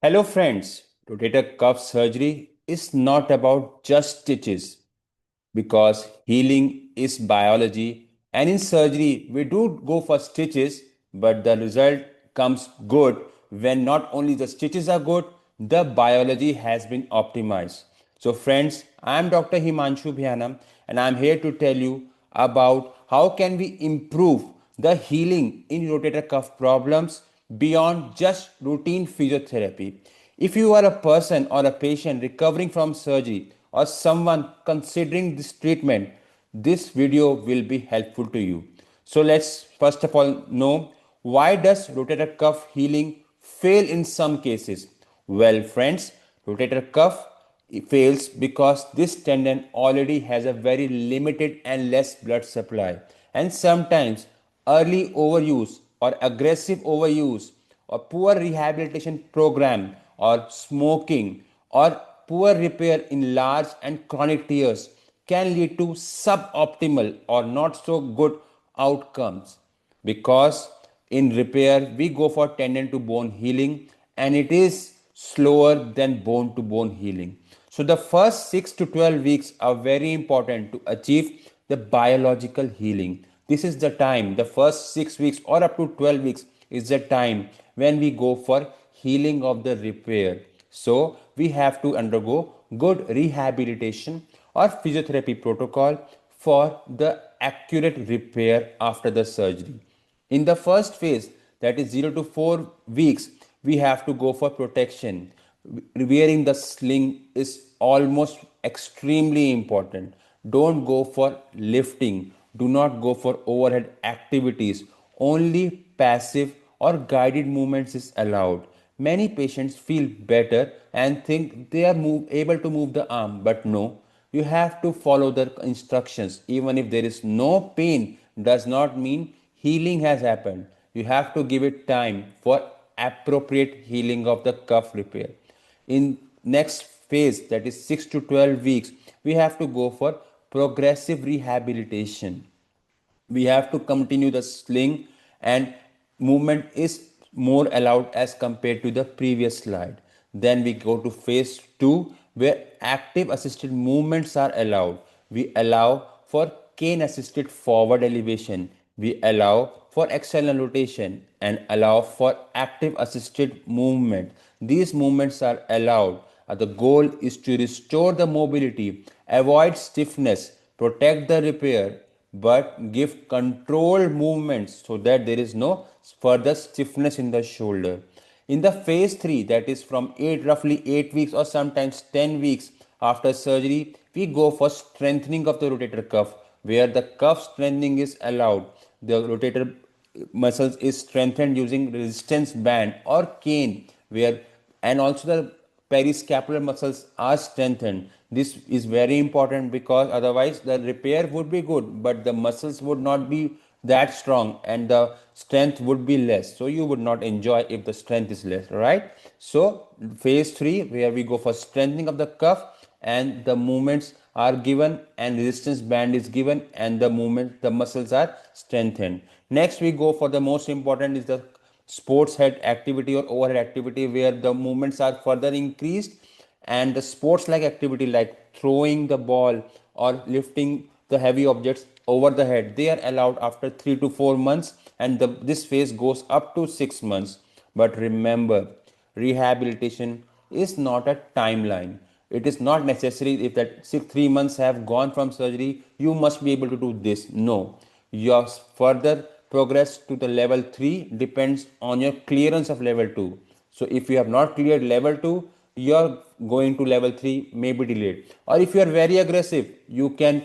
Hello, friends. Rotator cuff surgery is not about just stitches because healing is biology. And in surgery, we do go for stitches, but the result comes good when not only the stitches are good, the biology has been optimized. So, friends, I am Dr. Himanshu Bhyanam, and I am here to tell you about how can we improve the healing in rotator cuff problems beyond just routine physiotherapy. If you are a person or a patient recovering from surgery or someone considering this treatment, this video will be helpful to you. So let's first of all know, why does rotator cuff healing fail in some cases? Well, friends, rotator cuff fails because this tendon already has a very limited and less blood supply, and sometimes early overuse or aggressive overuse or poor rehabilitation program or smoking or poor repair in large and chronic tears can lead to suboptimal or not so good outcomes. Because in repair we go for tendon to bone healing, and it is slower than bone to bone healing. So the first 6 to 12 weeks are very important to achieve the biological healing. This is the time, the first 6 weeks or up to 12 weeks is the time when we go for healing of the repair. So we have to undergo good rehabilitation or physiotherapy protocol for the accurate repair after the surgery. In the first phase, that is 0 to 4 weeks, we have to go for protection. Wearing the sling is almost extremely important. Don't go for lifting. Do not go for overhead activities. Only passive or guided movements is allowed. Many patients feel better and think they are able to move the arm, but no, you have to follow the instructions. Even if there is no pain, does not mean healing has happened. You have to give it time for appropriate healing of the cuff repair. In next phase, that is 6 to 12 weeks, we have to go for progressive rehabilitation. We have to continue the sling, and movement is more allowed as compared to the previous slide. Then we go to phase 2, where active assisted movements are allowed. We allow for cane assisted forward elevation, we allow for external rotation, and allow for active assisted movement. These movements are allowed. The goal is to restore the mobility, avoid stiffness, protect the repair, but give controlled movements so that there is no further stiffness in the shoulder. In the phase 3, that is from roughly 8 weeks or sometimes 10 weeks after surgery, we go for strengthening of the rotator cuff, where the cuff strengthening is allowed. The rotator muscles is strengthened using resistance band or cane, where and also the periscapular muscles are strengthened. This is very important because otherwise the repair would be good, but the muscles would not be that strong and the strength would be less. So you would not enjoy if the strength is less, right? So phase 3, where we go for strengthening of the cuff, and the movements are given and resistance band is given, and the muscles are strengthened. Next we go for the most important is the sports head activity or overhead activity, where the movements are further increased, and the sports like activity like throwing the ball or lifting the heavy objects over the head, they are allowed after 3 to 4 months, and this phase goes up to 6 months. But remember, rehabilitation is not a timeline. It is not necessary if that 3 months have gone from surgery, you must be able to do this. No, your further progress to the level 3 depends on your clearance of level 2. So if you have not cleared level 2, your going to level 3 may be delayed. Or if you are very aggressive, you can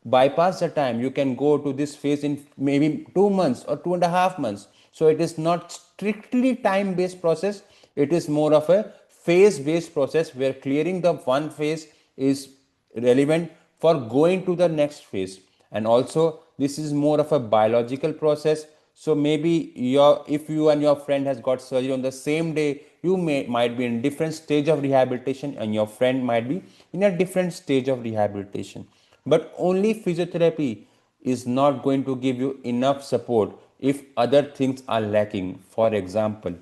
bypass the time. You can go to this phase in maybe 2 months or 2.5 months. So it is not strictly time based process, it is more of a phase based process, where clearing the one phase is relevant for going to the next phase. And also this is more of a biological process. So maybe if you and your friend has got surgery on the same day, you might be in different stage of rehabilitation, and your friend might be in a different stage of rehabilitation. But only physiotherapy is not going to give you enough support if other things are lacking. For example,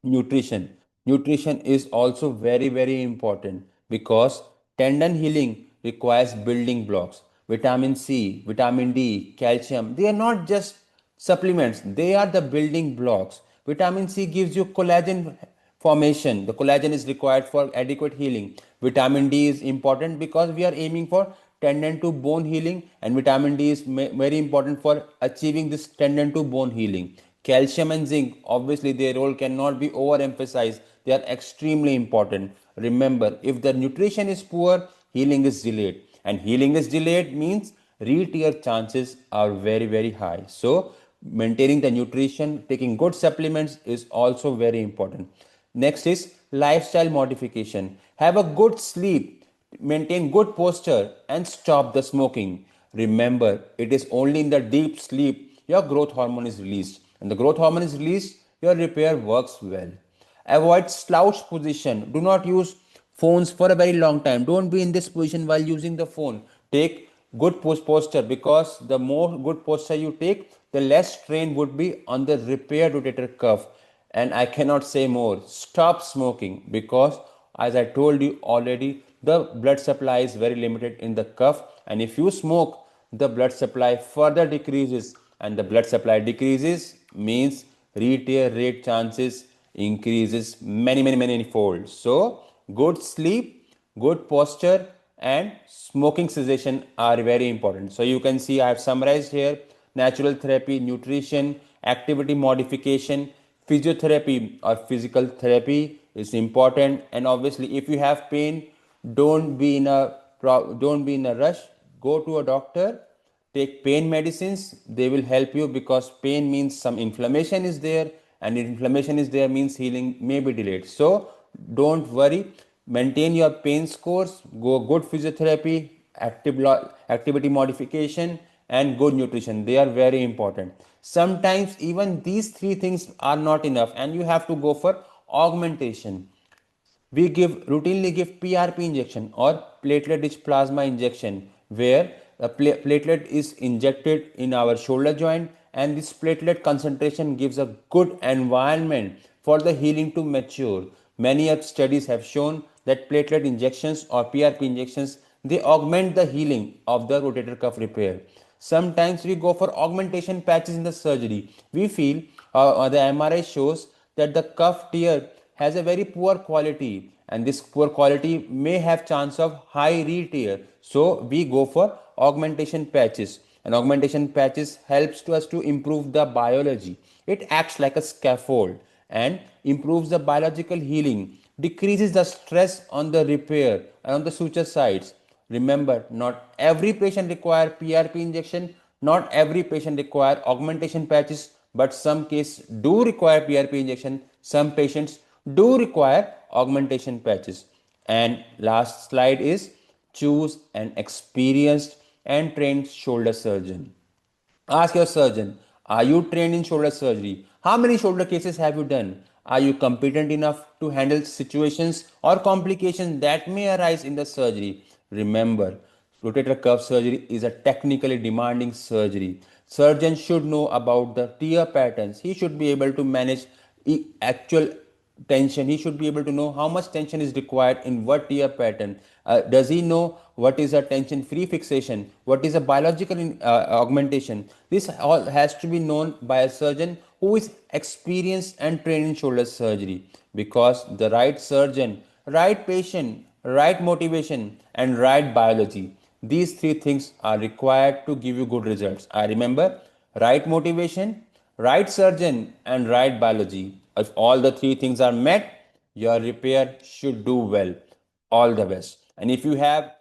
nutrition. Nutrition is also very, very important because tendon healing requires building blocks. Vitamin C, vitamin D, calcium, they are not just supplements, they are the building blocks. Vitamin C gives you collagen formation. The collagen is required for adequate healing. Vitamin D is important because we are aiming for tendon to bone healing, and vitamin D is very important for achieving this tendon to bone healing. Calcium and zinc, obviously, their role cannot be overemphasized. They are extremely important. Remember, if the nutrition is poor, healing is delayed. And healing is delayed means re-tear chances are very, very high. So, maintaining the nutrition, taking good supplements is also very important. Next is lifestyle modification. Have a good sleep, maintain good posture, and stop the smoking. Remember, it is only in the deep sleep your growth hormone is released. And the growth hormone is released, your repair works well. Avoid slouch position. Do not use phones for a very long time. Don't be in this position while using the phone. Take good posture, because the more good posture you take, the less strain would be on the repair rotator cuff. And I cannot say more. Stop smoking, because as I told you already, the blood supply is very limited in the cuff, and if you smoke, the blood supply further decreases, and the blood supply decreases means re-tear rate chances increases many fold. So good sleep, good posture, and smoking cessation are very important. So you can see I have summarized here: natural therapy, nutrition, activity modification, physiotherapy or physical therapy is important. And obviously, if you have pain, don't be in a rush. Go to a doctor, take pain medicines. They will help you, because pain means some inflammation is there, and if inflammation is there means healing may be delayed. So don't worry, maintain your pain scores, go good physiotherapy, activity modification, and good nutrition. They are very important. Sometimes even these three things are not enough, and you have to go for augmentation. We routinely give PRP injection or platelet rich plasma injection, where a platelet is injected in our shoulder joint, and this platelet concentration gives a good environment for the healing to mature. Many of studies have shown that platelet injections or PRP injections, they augment the healing of the rotator cuff repair. Sometimes we go for augmentation patches in the surgery. We feel the MRI shows that the cuff tear has a very poor quality, and this poor quality may have chance of high re-tear. So we go for augmentation patches, and augmentation patches helps to us to improve the biology. It acts like a scaffold and improves the biological healing, decreases the stress on the repair and on the suture sites. Remember, not every patient require PRP injection, not every patient require augmentation patches, but some cases do require PRP injection, some patients do require augmentation patches. And last slide is: choose an experienced and trained shoulder surgeon. Ask your surgeon, are you trained in shoulder surgery? How many shoulder cases have you done? Are you competent enough to handle situations or complications that may arise in the surgery? Remember, rotator cuff surgery is a technically demanding surgery. Surgeon should know about the tear patterns. He should be able to manage actual tension. He should be able to know how much tension is required in what tear pattern. Does he know what is a tension free fixation, what is a biological augmentation? This all has to be known by a surgeon who is experienced and trained in shoulder surgery, because the right surgeon, right patient, right motivation, and right biology, these three things are required to give you good results. I remember: right motivation, right surgeon, and right biology. If all the three things are met, your repair should do well. All the best. And if you have